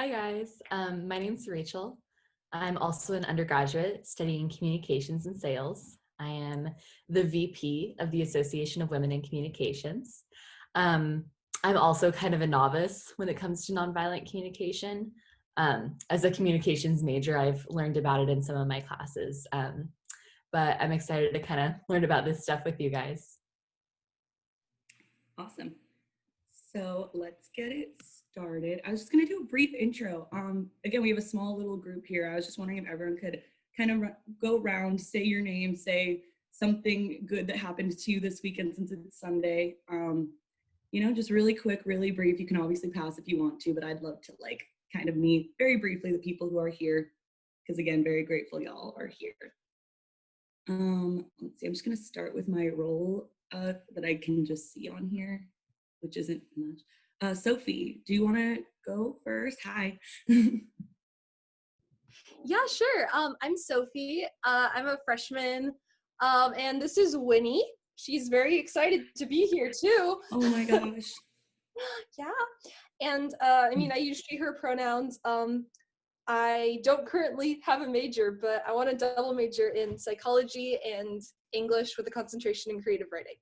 Hi guys, my name's Rachel. I'm also an undergraduate studying communications and sales. I am the VP of the Association of Women in Communications. Um, I'm also kind of a novice when it comes to nonviolent communication. As a communications major, I've learned about it in some of my classes, but I'm excited to kind of learn about this stuff with you guys. Awesome. So let's get it started. I was just going to do a brief intro. Again, we have a small little group here. I was just wondering if everyone could kind of go around, say your name, say something good that happened to you this weekend since it's Sunday. Just really quick, really brief. You can obviously pass if you want to, but I'd love to kind of meet very briefly the people who are here, because again, very grateful y'all are here. Let's see, I'm just going to start with my role that I can just see on here, which isn't much. Sophie, do you want to go first? Hi. Yeah, sure. I'm Sophie. I'm a freshman, and this is Winnie. She's very excited to be here too. Oh my gosh. Yeah, and I use she, her pronouns. I don't currently have a major, but I want to double major in psychology and English with a concentration in creative writing.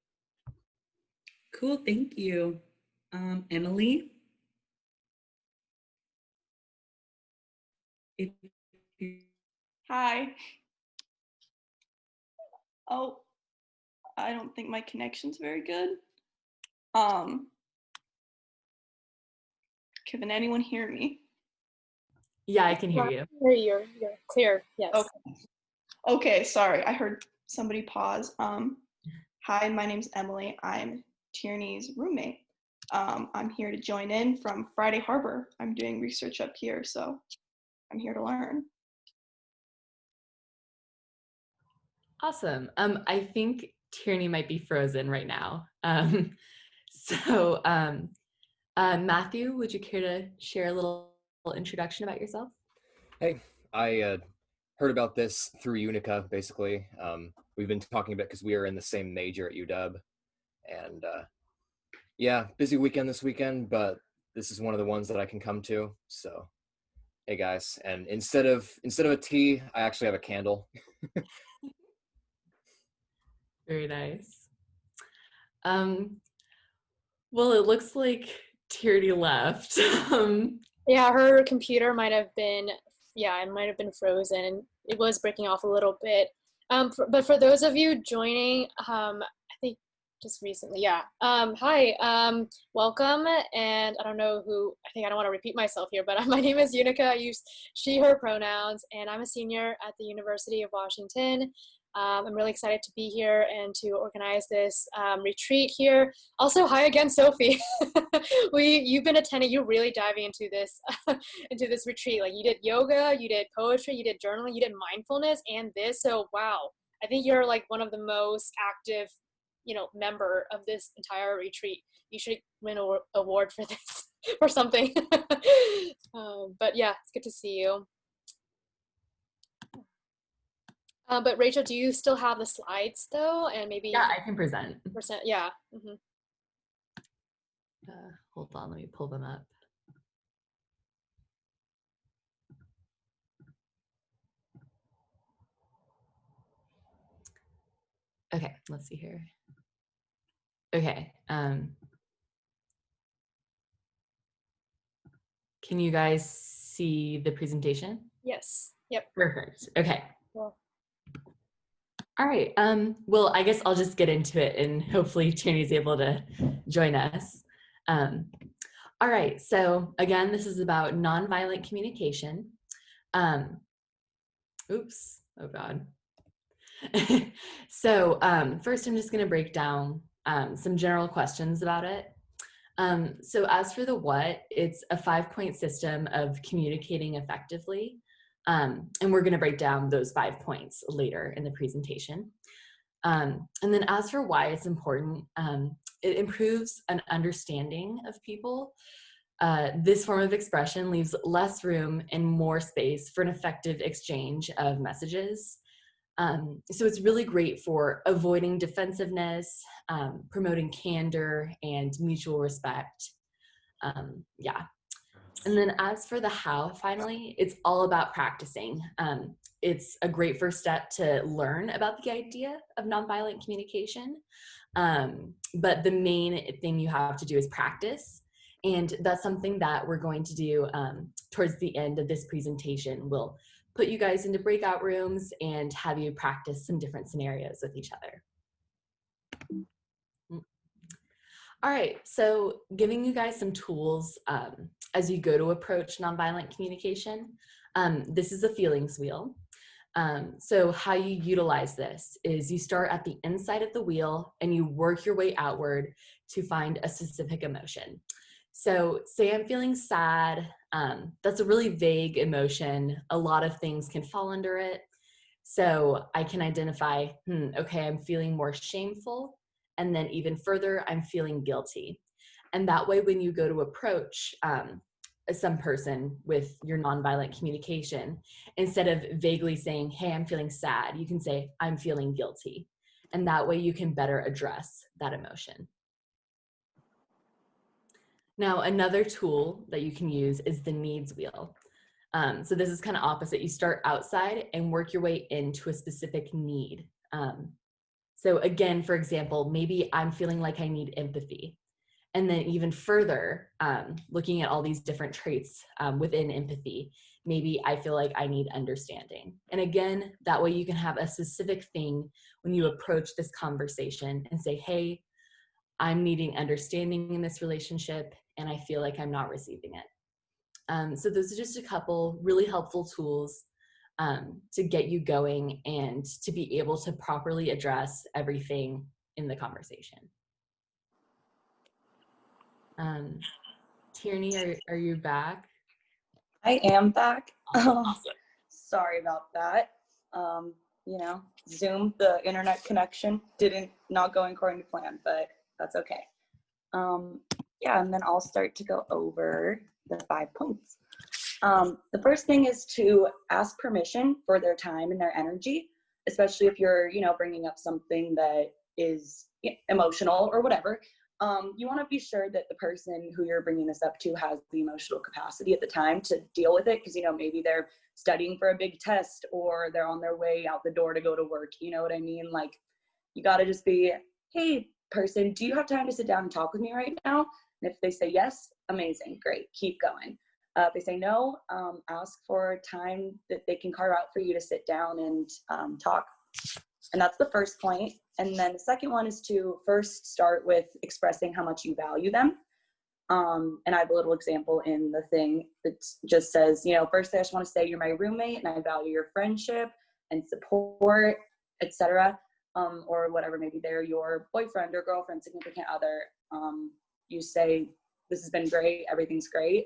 Cool, thank you. Emily? Hi. Oh, I don't think my connection's very good. Can anyone hear me? Yeah, I can hear you. You're clear, yes. Okay, sorry, I heard somebody pause. Hi, my name's Emily. I'm Tierney's roommate. I'm here to join in from Friday Harbor. I'm doing research up here, so I'm here to learn. Awesome. I think Tierney might be frozen right now. Matthew, would you care to share a little introduction about yourself? Hey, I heard about this through Unica, basically. We've been talking about because we are in the same major at UW. And yeah, busy weekend this weekend, but this is one of the ones that I can come to. So, hey guys, and instead of a tea, I actually have a candle. Very nice. Well, it looks like Tierney left. Yeah, her computer might have been frozen. It was breaking off a little bit. But for those of you joining, I think just recently, yeah. Hi, welcome. And I don't know who, I don't want to repeat myself here, but my name is Unica. I use she, her pronouns, and I'm a senior at the University of Washington. I'm really excited to be here and to organize this retreat here. Also, hi again, Sophie. You've been attending. You're really diving into this into this retreat. Like you did yoga, you did poetry, you did journaling, you did mindfulness, and this. So wow, I think you're like one of the most active, member of this entire retreat. You should win an award for this or something. But yeah, it's good to see you. But Rachel, do you still have the slides though? And maybe yeah, I can present. Yeah. Mm-hmm. Hold on, let me pull them up. Okay, let's see here. Okay. Can you guys see the presentation? Yes. Yep. Perfect. Okay. Well. All right. Well, I guess I'll just get into it and hopefully Tierney's able to join us. All right. So again, this is about nonviolent communication. Oops. Oh God. So first, I'm just going to break down some general questions about it. So as for the what, it's a 5-point system of communicating effectively. And we're going to break down those 5 points later in the presentation. And then as for why it's important, it improves an understanding of people. This form of expression leaves less room and more space for an effective exchange of messages. So it's really great for avoiding defensiveness, promoting candor and mutual respect. Yeah. And then as for the how, finally, it's all about practicing. It's a great first step to learn about the idea of nonviolent communication. But the main thing you have to do is practice. And that's something that we're going to do towards the end of this presentation. We'll put you guys into breakout rooms and have you practice some different scenarios with each other. All right, so giving you guys some tools as you go to approach nonviolent communication. This is a feelings wheel. So how you utilize this is you start at the inside of the wheel and you work your way outward to find a specific emotion. So say I'm feeling sad. That's a really vague emotion. A lot of things can fall under it. So I can identify, okay, I'm feeling more shameful. And then even further, I'm feeling guilty. And that way, when you go to approach some person with your nonviolent communication, instead of vaguely saying, hey, I'm feeling sad, you can say, I'm feeling guilty. And that way you can better address that emotion. Now, another tool that you can use is the needs wheel. So this is kind of opposite. You start outside and work your way into a specific need. So again, for example, maybe I'm feeling like I need empathy. And then even further, looking at all these different traits within empathy, maybe I feel like I need understanding. And again, that way you can have a specific thing when you approach this conversation and say, hey, I'm needing understanding in this relationship and I feel like I'm not receiving it. So those are just a couple really helpful tools to get you going and to be able to properly address everything in the conversation. Tierney, are you back? I am back. Awesome. Sorry about that. You know, Zoom, the internet connection not going according to plan, but that's okay. Yeah, and then I'll start to go over the 5 points. The first thing is to ask permission for their time and their energy, especially if you're, bringing up something that is emotional or whatever. You want to be sure that the person who you're bringing this up to has the emotional capacity at the time to deal with it, because, maybe they're studying for a big test or they're on their way out the door to go to work. You know what I mean? Like, you got to just be, hey, person, do you have time to sit down and talk with me right now? And if they say yes, amazing, great, keep going. If they say no, ask for time that they can carve out for you to sit down and talk. And that's the first point. And then the second one is to first start with expressing how much you value them. And I have a little example in the thing that just says, first I just want to say you're my roommate and I value your friendship and support, etc. Or whatever, maybe they're your boyfriend or girlfriend, significant other. You say, this has been great, everything's great.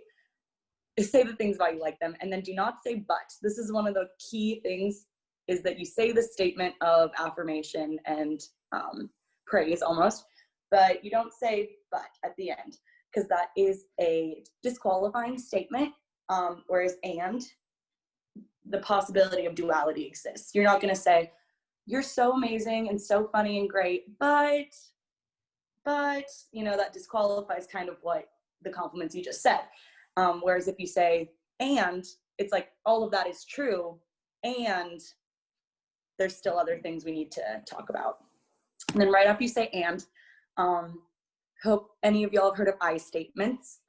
Say the things about you like them, and then do not say but. This is one of the key things, is that you say the statement of affirmation and praise almost, but you don't say but at the end, because that is a disqualifying statement, whereas and, the possibility of duality exists. You're not going to say, you're so amazing and so funny and great, but, that disqualifies kind of what the compliments you just said. Whereas if you say, and, it's like all of that is true, and there's still other things we need to talk about. And then right after you say and, hope any of y'all have heard of I statements.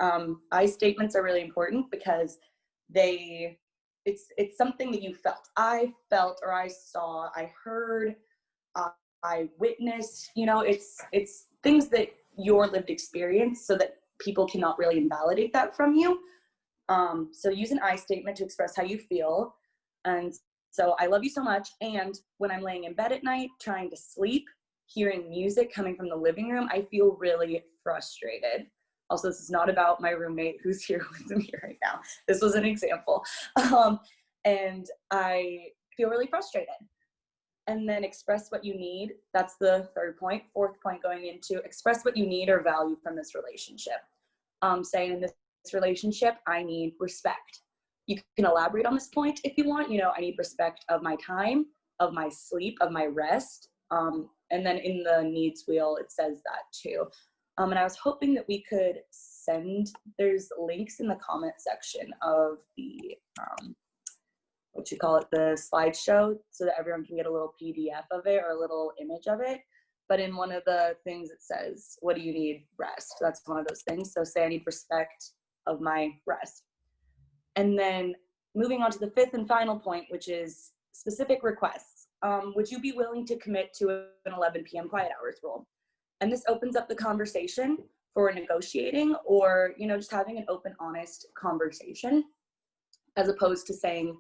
I statements are really important because it's something that you felt. I felt, or I saw, I heard, I witnessed, it's things that your lived experience, so that people cannot really invalidate that from you. So use an I statement to express how you feel. And so I love you so much. And when I'm laying in bed at night, trying to sleep, hearing music coming from the living room, I feel really frustrated. Also, this is not about my roommate who's here with me right now. This was an example. And I feel really frustrated. And then express what you need. That's the third point. Fourth point going into express what you need or value from this relationship. Saying in this relationship, I need respect. You can elaborate on this point if you want. I need respect of my time, of my sleep, of my rest. And then in the needs wheel, it says that too. And I was hoping that we could there's links in the comment section of the, the slideshow, so that everyone can get a little PDF of it or a little image of it. But in one of the things it says, what do you need? Rest. That's one of those things. So say I need respect of my rest. And then moving on to the fifth and final point, which is specific requests. Would you be willing to commit to an 11 p.m. quiet hours rule? And this opens up the conversation for negotiating, or, just having an open, honest conversation, as opposed to saying,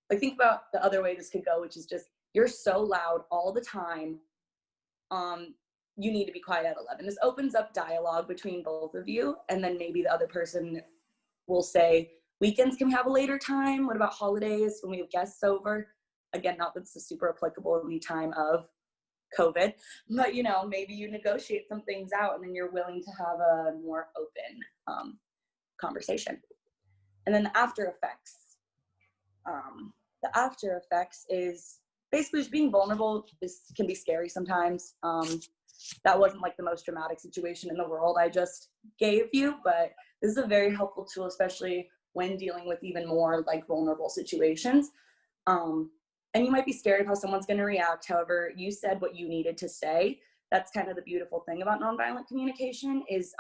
like, think about the other way this could go, which is just, you're so loud all the time. You need to be quiet at 11. This opens up dialogue between both of you. And then maybe the other person will say, weekends can we have a later time? What about holidays when we have guests over? Again, not that this is super applicable in the time of COVID, but maybe you negotiate some things out and then you're willing to have a more open conversation. And then the after effects. The after effects is basically just being vulnerable. This can be scary sometimes. That wasn't like the most dramatic situation in the world I just gave you, but this is a very helpful tool, especially when dealing with even more like vulnerable situations. And you might be scared of how someone's going to react. However, you said what you needed to say. That's kind of the beautiful thing about nonviolent communication is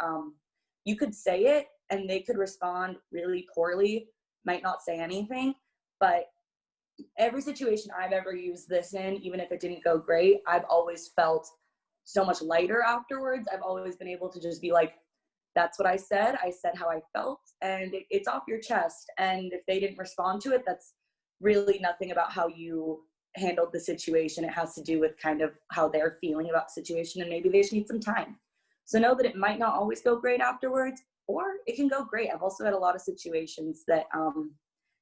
you could say it and they could respond really poorly, might not say anything, but every situation I've ever used this in, even if it didn't go great, I've always felt so much lighter afterwards. I've always been able to just be like, that's what I said how I felt, and it's off your chest. And if they didn't respond to it, that's really nothing about how you handled the situation. It has to do with kind of how they're feeling about the situation, and maybe they just need some time. So know that it might not always go great afterwards, or it can go great. I've also had a lot of situations that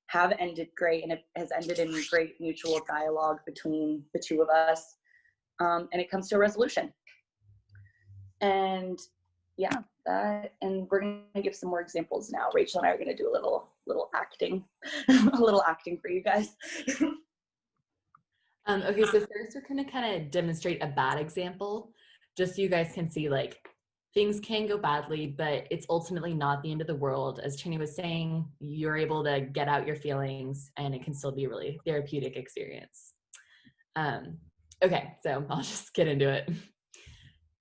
have ended great, and it has ended in great mutual dialogue between the two of us, and it comes to a resolution. And yeah, and we're gonna give some more examples now. Rachel and I are gonna do a little acting, a little acting for you guys. Okay, so first we're gonna kind of demonstrate a bad example, just so you guys can see like things can go badly, but it's ultimately not the end of the world. As Tierney was saying, you're able to get out your feelings and it can still be a really therapeutic experience. Okay, so I'll just get into it.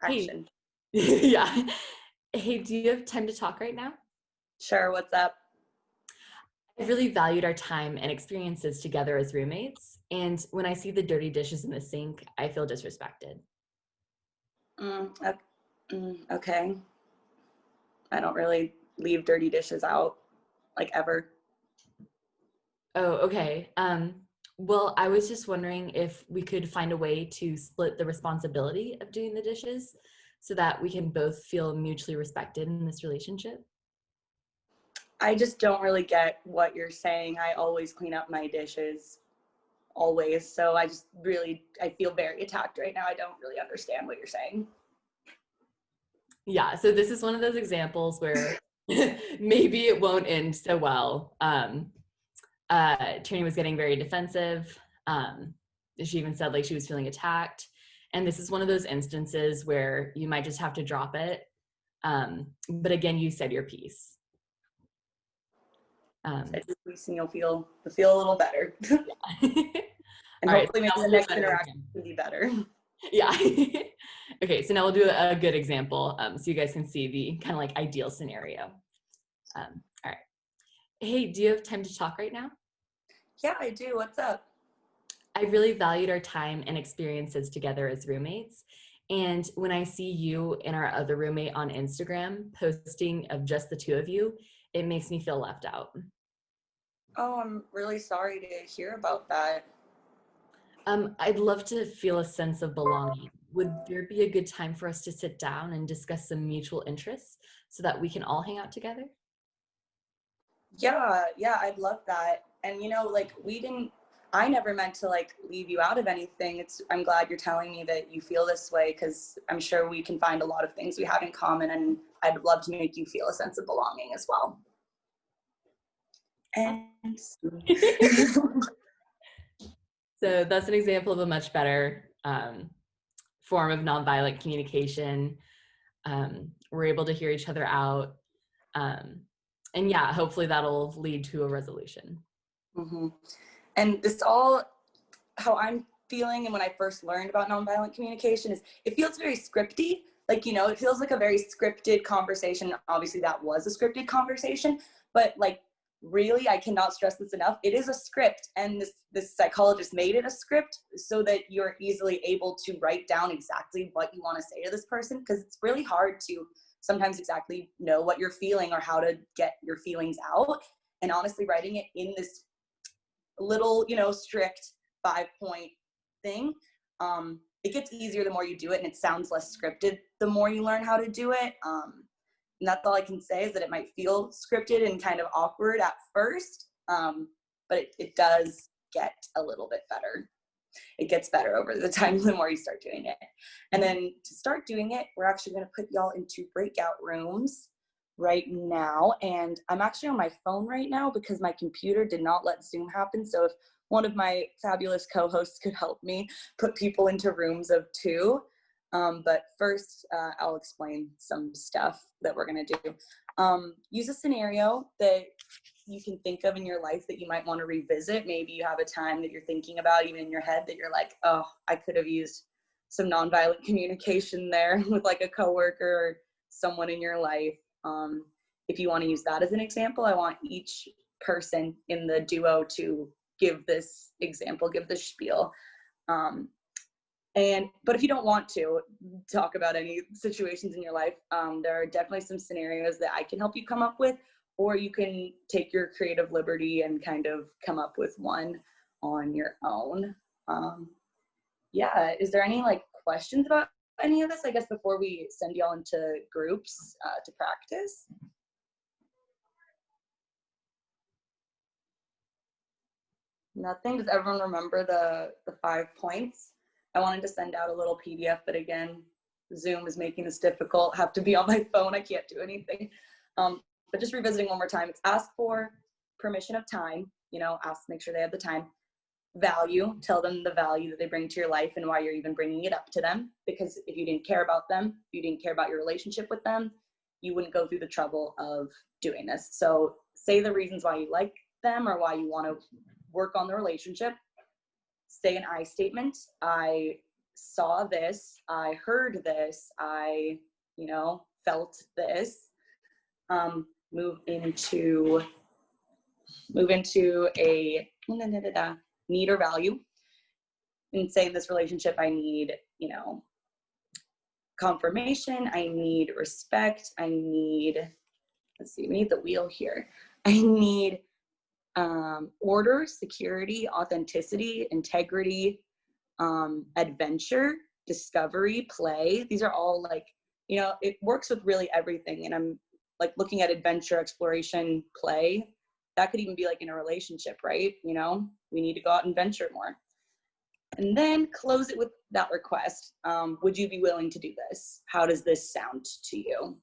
Action. Hey, yeah. Hey, do you have time to talk right now? Sure, what's up? I really valued our time and experiences together as roommates. And when I see the dirty dishes in the sink, I feel disrespected. Okay. I don't really leave dirty dishes out, like, ever. Oh, okay. Well, I was just wondering if we could find a way to split the responsibility of doing the dishes so that we can both feel mutually respected in this relationship. I just don't really get what you're saying. I always clean up my dishes, always. So I feel very attacked right now. I don't really understand what you're saying. Yeah, so this is one of those examples where maybe it won't end so well. Tierney was getting very defensive. She even said like she was feeling attacked. And this is one of those instances where you might just have to drop it. But again, you said your piece. Said your piece and you'll feel a little better. And All hopefully right, maybe the next interaction can be better. Yeah. Okay, so now we'll do a good example so you guys can see the kind of like ideal scenario. All right. Hey, do you have time to talk right now? Yeah, I do. What's up? I really valued our time and experiences together as roommates. And when I see you and our other roommate on Instagram posting of just the two of you, it makes me feel left out. Oh, I'm really sorry to hear about that. I'd love to feel a sense of belonging. Would there be a good time for us to sit down and discuss some mutual interests so that we can all hang out together? Yeah, I'd love that. And like I never meant to like leave you out of anything. I'm glad you're telling me that you feel this way, because I'm sure we can find a lot of things we have in common, and I'd love to make you feel a sense of belonging as well. And so that's an example of a much better form of nonviolent communication. We're able to hear each other out. And yeah, hopefully that'll lead to a resolution. Mm-hmm. And this all, how I'm feeling and when I first learned about nonviolent communication is it feels very scripty. Like, you know, it feels like a very scripted conversation. Obviously that was a scripted conversation, but like, really, I cannot stress this enough. It is a script, and this psychologist made it a script so that you're easily able to write down exactly what you want to say to this person, because it's really hard to sometimes exactly know what you're feeling or how to get your feelings out. And honestly, writing it in this little, you know, strict 5-point thing, it gets easier the more you do it, and it sounds less scripted the more you learn how to do it. And that's all I can say, is that it might feel scripted and kind of awkward at first, but it does get a little bit better. It gets better over the time the more you start doing it. And then to start doing it, we're actually going to put y'all into breakout rooms right now. And I'm actually on my phone right now because my computer did not let Zoom happen. So if one of my fabulous co-hosts could help me put people into rooms of 2. But first, I'll explain some stuff that we're going to do. Use a scenario that you can think of in your life that you might want to revisit. Maybe you have a time that you're thinking about, even in your head, that you're like, oh, I could have used some nonviolent communication there with like a coworker or someone in your life. If you want to use that as an example, I want each person in the duo to give this example, give this spiel. But if you don't want to talk about any situations in your life, there are definitely some scenarios that I can help you come up with, or you can take your creative liberty and kind of come up with one on your own. Yeah, is there any like questions about any of this, I guess, before we send y'all into groups to practice? Nothing? Does everyone remember the 5 points? I wanted to send out a little PDF, but again, Zoom is making this difficult. I have to be on my phone. I can't do anything. But just revisiting one more time, it's ask for permission of time, you know, make sure they have the time. Value, tell them the value that they bring to your life and why you're even bringing it up to them. Because if you didn't care about them, if you didn't care about your relationship with them, you wouldn't go through the trouble of doing this. So say the reasons why you like them or why you want to work on the relationship. Say an I statement. I saw this, I heard this, I, you know, felt this. Move into a need or value. And say in this relationship, I need, you know, confirmation, I need respect, I need, let's see, we need the wheel here. I need order, security, authenticity, integrity, adventure, discovery, play. These are all like, you know, it works with really everything. And I'm like looking at adventure, exploration, play. That could even be like in a relationship, right? You know, we need to go out and venture more. And then close it with that request. Would you be willing to do this? How does this sound to you?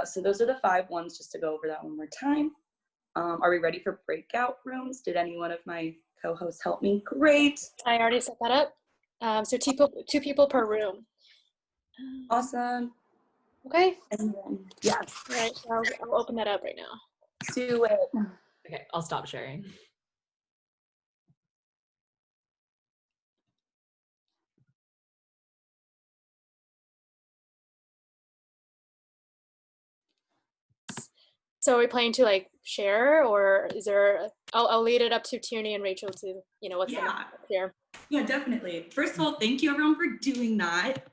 So those are the 5 ones, just to go over that one more time. Are we ready for breakout rooms? Did any one of my co-hosts help me? Great. I already set that up. So 2 people per room. Awesome. Okay. And then, yes. All right, so I'll open that up right now. Do it. Okay, I'll stop sharing. So are we planning to like share, or is there, I'll lead it up to Tierney and Rachel to, you know, what's the next step here. Yeah, definitely. First of all, thank you everyone for doing that.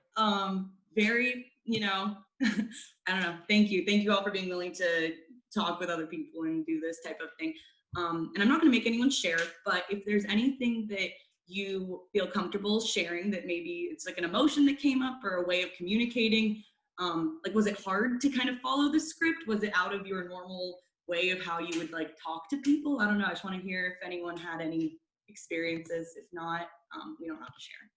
Very, you know, I don't know. Thank you all for being willing to talk with other people and do this type of thing. And I'm not going to make anyone share, but if there's anything that you feel comfortable sharing, that maybe it's like an emotion that came up or a way of communicating, like, was it hard to kind of follow the script? Was it out of your normal way of how you would like talk to people? I don't know. I just want to hear if anyone had any experiences. If not, we don't have to share.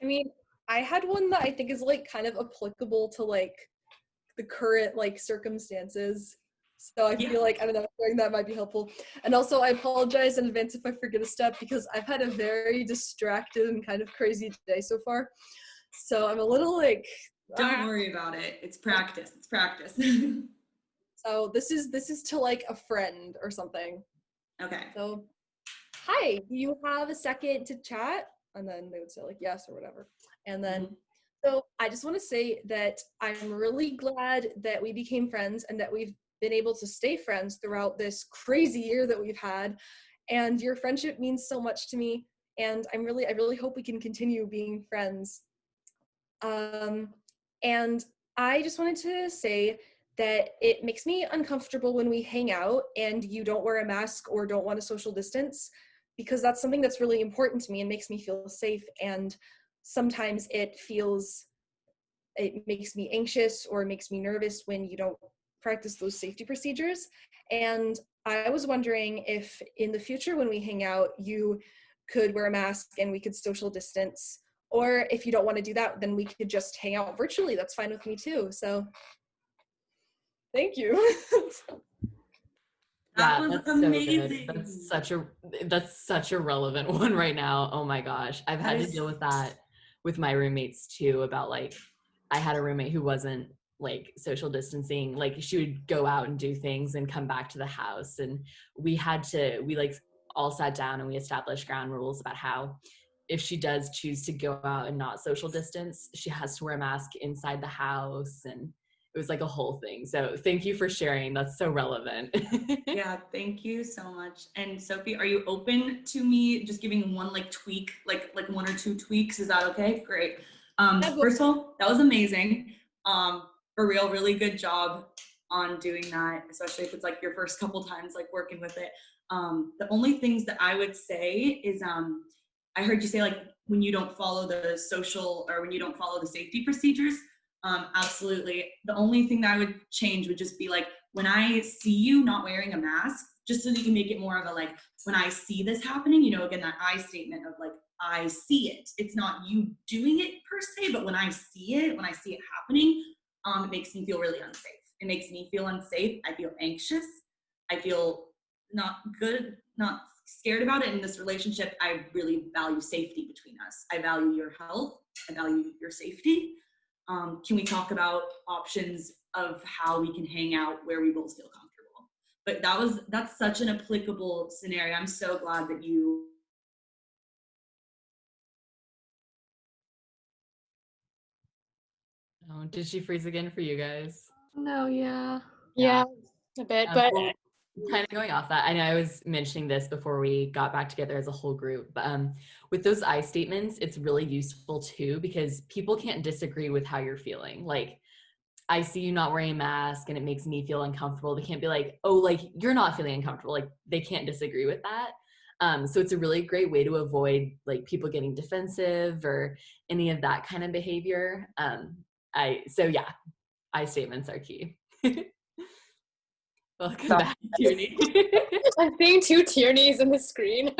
I mean, I had one that I think is like kind of applicable to like the current like circumstances. So I feel like, I don't know, sharing that might be helpful. And also I apologize in advance if I forget a step, because I've had a very distracted and kind of crazy day so far. So I'm a little like Don't worry about it. It's practice. It's practice. So this is to like a friend or something. Okay. So, hi, do you have a second to chat? And then they would say like yes or whatever. And then, so I just want to say that I'm really glad that we became friends and that we've been able to stay friends throughout this crazy year that we've had. And your friendship means so much to me. And I really hope we can continue being friends. And I just wanted to say that it makes me uncomfortable when we hang out and you don't wear a mask or don't want to social distance, because that's something that's really important to me and makes me feel safe. And sometimes it makes me anxious or makes me nervous when you don't practice those safety procedures. And I was wondering if in the future when we hang out, you could wear a mask and we could social distance, or if you don't want to do that, then we could just hang out virtually. That's fine with me too. So thank you. That was that's amazing. So good. That's such a relevant one right now. Oh my gosh. I've had to deal with that with my roommates too, about like, I had a roommate who wasn't like social distancing. Like she would go out and do things and come back to the house, and we like all sat down and we established ground rules about how if she does choose to go out and not social distance, she has to wear a mask inside the house. And it was like a whole thing. So thank you for sharing. That's so relevant. Yeah, thank you so much. And Sophie, are you open to me just giving one like tweak, like one or two tweaks? Is that okay? Great. First of all, that was amazing. For real, really good job on doing that, especially if it's like your first couple times like working with it. The only things that I would say is I heard you say like when you don't follow the social or when you don't follow the safety procedures. Absolutely. The only thing that I would change would just be like when I see you not wearing a mask, just so that you make it more of a like when I see this happening, you know, again, that I statement of like I see it. It's not you doing it per se, but when I see it happening, it makes me feel really unsafe. It makes me feel unsafe. I feel anxious. I feel not good, not scared about it. In this relationship, I really value safety between us. I value your health. I value your safety. Can we talk about options of how we can hang out where we both feel comfortable? But that's such an applicable scenario. I'm so glad that you. Oh, did she freeze again for you guys? No, yeah. Yeah, a bit, but Well, kind of going off that, I know I was mentioning this before we got back together as a whole group, but with those I statements, it's really useful too, because people can't disagree with how you're feeling. Like, I see you not wearing a mask and it makes me feel uncomfortable. They can't be like, oh, like you're not feeling uncomfortable. Like they can't disagree with that. So it's a really great way to avoid like people getting defensive or any of that kind of behavior. So yeah, I statements are key. Welcome back, Tierney. I'm seeing two Tierneys in the screen.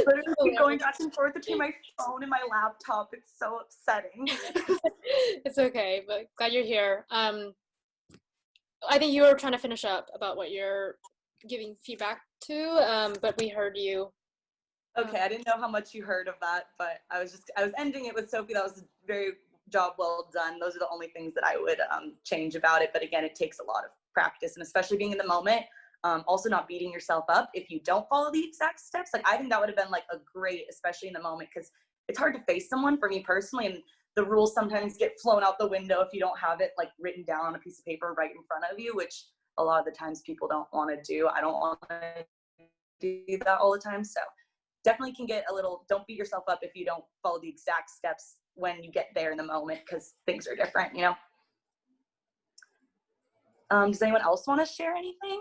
Literally going back and forth between my phone and my laptop. It's so upsetting. It's okay, but glad you're here. I think you were trying to finish up about what you're giving feedback to, but we heard you. Okay, I didn't know how much you heard of that, but I was ending it with Sophie. That was a very job well done. Those are the only things that I would change about it. But again, it takes a lot of practice, and especially being in the moment. Also not beating yourself up if you don't follow the exact steps. Like I think that would have been like a great, especially in the moment, because it's hard to face someone for me personally, and the rules sometimes get flown out the window if you don't have it like written down on a piece of paper right in front of you, which a lot of the times people don't want to do. I don't want to do that all the time. So definitely can get a little, don't beat yourself up if you don't follow the exact steps when you get there in the moment, because things are different, you know? Does anyone else want to share anything?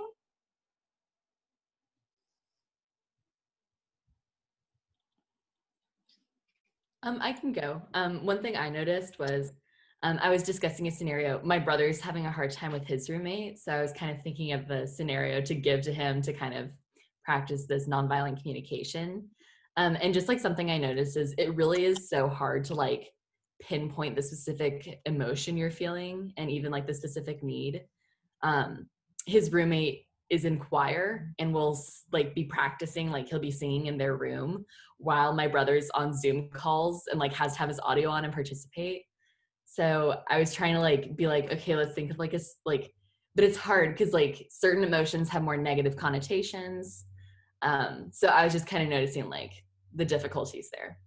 I can go. One thing I noticed was I was discussing a scenario. My brother's having a hard time with his roommate, so I was kind of thinking of the scenario to give to him to kind of practice this nonviolent communication. And just like something I noticed is it really is so hard to like pinpoint the specific emotion you're feeling and even like the specific need. His roommate is in choir and will like be practicing, like he'll be singing in their room while my brother's on Zoom calls and like has to have his audio on and participate. So I was trying to like be like, okay, let's think of like but it's hard because like certain emotions have more negative connotations. So I was just kind of noticing like the difficulties there.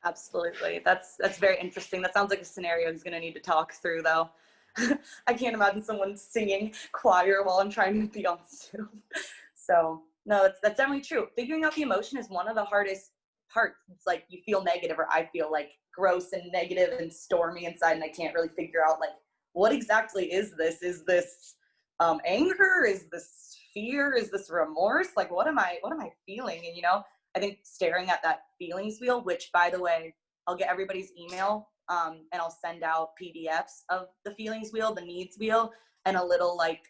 Absolutely. That's very interesting. That sounds like a scenario he's gonna need to talk through though. I can't imagine someone singing choir while I'm trying to be on Zoom. So no, that's definitely true. Figuring out the emotion is one of the hardest parts. It's like you feel negative, or I feel like gross and negative and stormy inside, and I can't really figure out like what exactly is this? Is this anger? Is this fear? Is this remorse? Like what am I feeling? And you know, I think staring at that feelings wheel, which by the way, I'll get everybody's email and I'll send out PDFs of the feelings wheel, the needs wheel, and a little like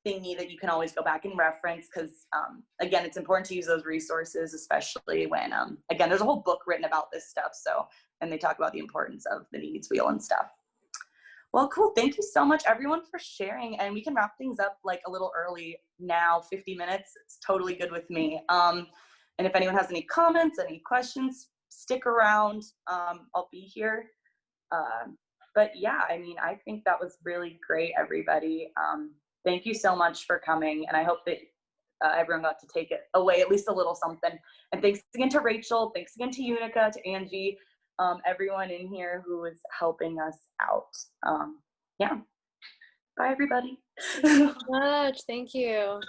thingy that you can always go back and reference, because again, it's important to use those resources, especially when again, there's a whole book written about this stuff. So, and they talk about the importance of the needs wheel and stuff. Well, cool. Thank you so much, everyone, for sharing. And we can wrap things up like a little early now, 50 minutes. It's totally good with me. And if anyone has any comments, any questions, stick around. I'll be here. But yeah, I mean, I think that was really great, everybody. Thank you so much for coming. And I hope that everyone got to take it away, at least a little something. And thanks again to Rachel. Thanks again to Unica, to Angie. Everyone in here who is helping us out. Yeah. Bye, everybody. Much. Thank you.